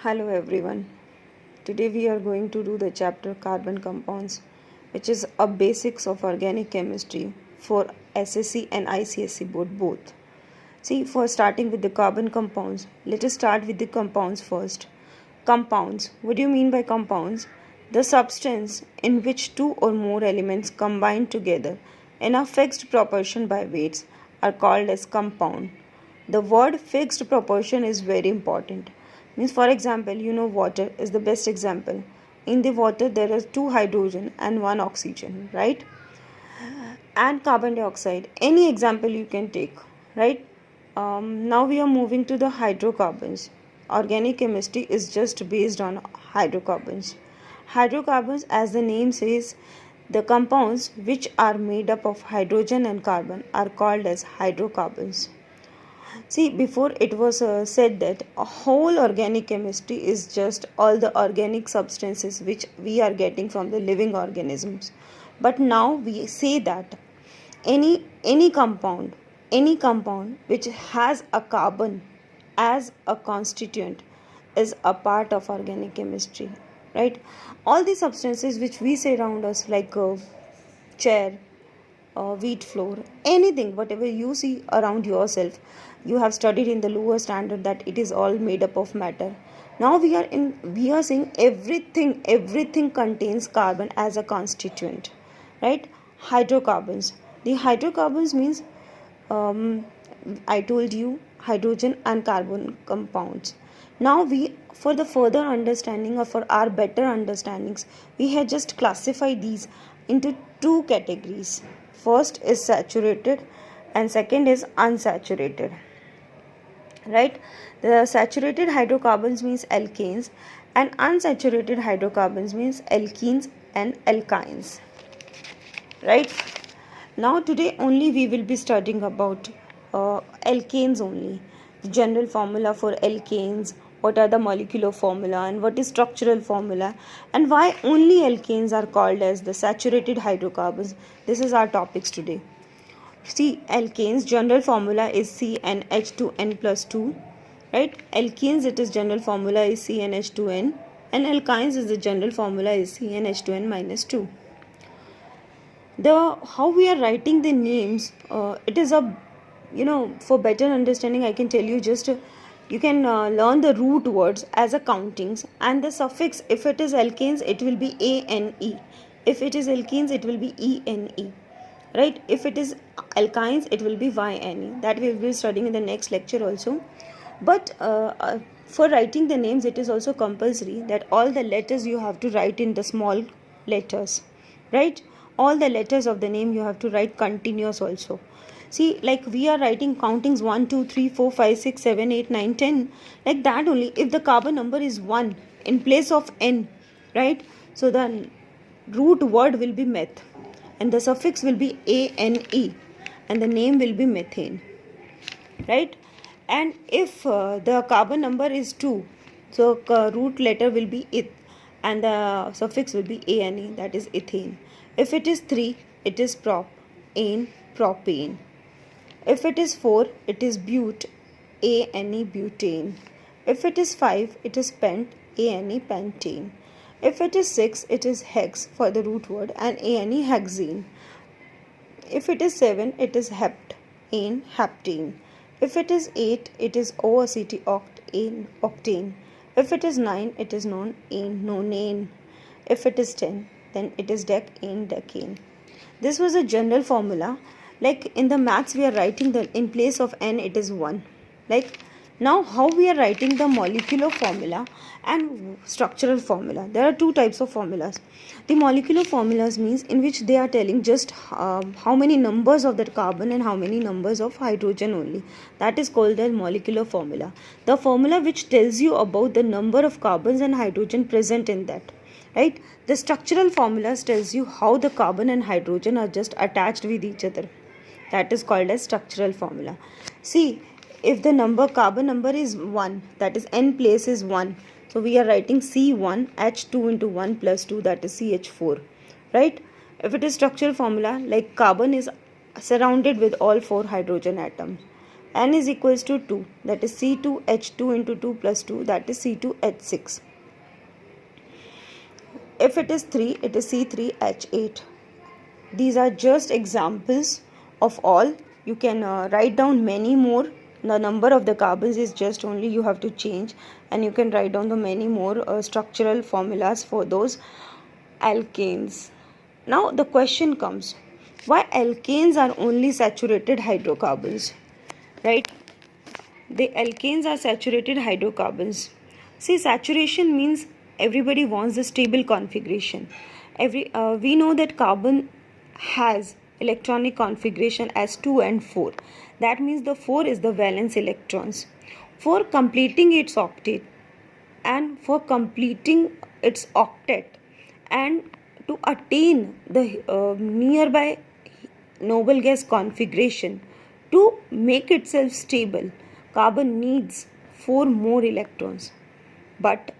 Hello everyone. Today we are going to do the chapter carbon compounds, which is a basics of organic chemistry for SSC and ICSE both. See, for starting with the carbon compounds, let us start with the compounds first. Compounds. What do you mean by compounds? The substance in which two or more elements combine together in a fixed proportion by weights are called as compound. The word fixed proportion is very important. Means, for example, water is the best example. In the water there are two hydrogen and one oxygen, right? And carbon dioxide. Any example you can take, right? Now we are moving to the hydrocarbons. Organic chemistry is just based on hydrocarbons. Hydrocarbons, as the name says, the compounds which are made up of hydrogen and carbon are called as hydrocarbons. See, before it was said that a whole organic chemistry is just all the organic substances which we are getting from the living organisms. But now we say that any compound which has a carbon as a constituent is a part of organic chemistry, right? All the substances which we see around us, like chair, wheat flour, anything, whatever you see around yourself, you have studied in the lower standard that it is all made up of matter. Now we are saying everything contains carbon as a constituent, right? Hydrocarbons. The hydrocarbons means, I told you, hydrogen and carbon compounds. Now we, for the further understanding or for our better understandings, we have just classified these into two categories. First is saturated and second is unsaturated, right? The saturated hydrocarbons means alkanes and unsaturated hydrocarbons means alkenes and alkynes, right? Now today only we will be studying about alkanes only, the general formula for alkanes, what are the molecular formula and what is structural formula, and why only alkanes are called as the saturated hydrocarbons. This is our topics today. See, alkanes general formula is CnH2n plus 2, right? Alkenes, it is general formula is CnH2n, and alkynes is the general formula is CnH2n minus 2. The how we are writing the names, it is a, for better understanding I can tell you, just you can learn the root words as a countings, and the suffix, if it is alkanes it will be ane, if it is alkenes it will be ene, right? If it is alkynes it will be yne. That we will be studying in the next lecture also. But for writing the names, it is also compulsory that all the letters you have to write in the small letters, right? All the letters of the name you have to write continuous also. See, like we are writing countings 1 2 3 4 5 6 7 8 9 10, like that only. If the carbon number is 1 in place of n, right? So the root word will be meth and the suffix will be ane and the name will be methane, right? And if the carbon number is 2, so root letter will be it and the suffix will be ane, that is ethane. If it is 3, it is ane, propane. If it is 4, it is bute, ane, butane. If it is 5, it is pent, ane, pentane. If it is 6, it is hex for the root word and ane, hexane. If it is 7, it is hept, ane, heptane. If it is 8, it is octane, octane. If it is 9, it is ane, nonane. If it is 10, then it is decane, decane. This was a general formula. Like in the maths we are writing the in place of n it is 1. Like now how we are writing the molecular formula and structural formula. There are two types of formulas. The molecular formulas means in which they are telling just how many numbers of that carbon and how many numbers of hydrogen only. That is called the molecular formula. The formula which tells you about the number of carbons and hydrogen present in that, right? The structural formulas tells you how the carbon and hydrogen are just attached with each other. That is called as structural formula. See, if the carbon number is 1, that is n place is 1, so we are writing C1H2 into 1 plus 2, that is CH4, right? If it is structural formula, like carbon is surrounded with all 4 hydrogen atoms, N is equals to 2, that is C2H2 into 2 plus 2, that is C2H6. If it is 3, it is C3H8. These are just examples of all. You can write down many more. The number of the carbons is just only you have to change, and you can write down the many more structural formulas for those alkanes. Now the question comes, why alkanes are only saturated hydrocarbons, right? The alkanes are saturated hydrocarbons. See, saturation means everybody wants the stable configuration. We know that carbon has electronic configuration as 2 and 4. That means the 4 is the valence electrons. For completing its octet and to attain the nearby noble gas configuration, to make itself stable, carbon needs 4 more electrons, but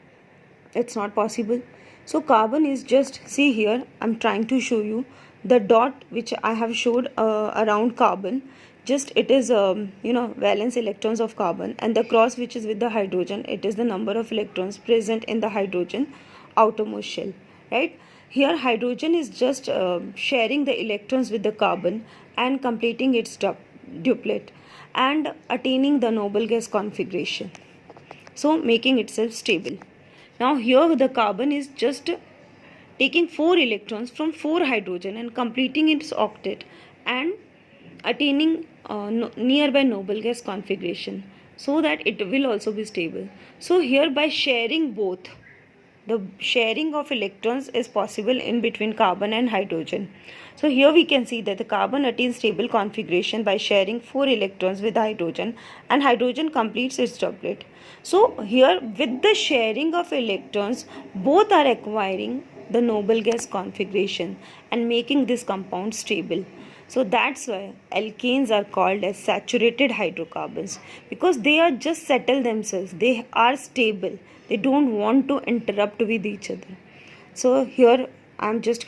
it's not possible. So carbon is just, see here, I'm trying to show you the dot which I have showed around carbon. Just it is valence electrons of carbon, and the cross which is with the hydrogen, it is the number of electrons present in the hydrogen outermost shell, right? Here hydrogen is just sharing the electrons with the carbon and completing its duplet and attaining the noble gas configuration, so making itself stable. Now here the carbon is just taking 4 electrons from 4 hydrogen and completing its octet and attaining nearby noble gas configuration, so that it will also be stable. So here by sharing both, the sharing of electrons is possible in between carbon and hydrogen. So here we can see that the carbon attains stable configuration by sharing 4 electrons with hydrogen, and hydrogen completes its doublet. So here with the sharing of electrons, both are acquiring the noble gas configuration and making this compound stable. So that's why alkanes are called as saturated hydrocarbons, because they are just settle themselves. They are stable. They don't want to interrupt with each other. So here I'm just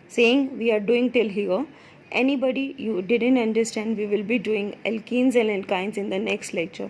saying we are doing till here. Anybody you didn't understand, we will be doing alkenes and alkynes in the next lecture.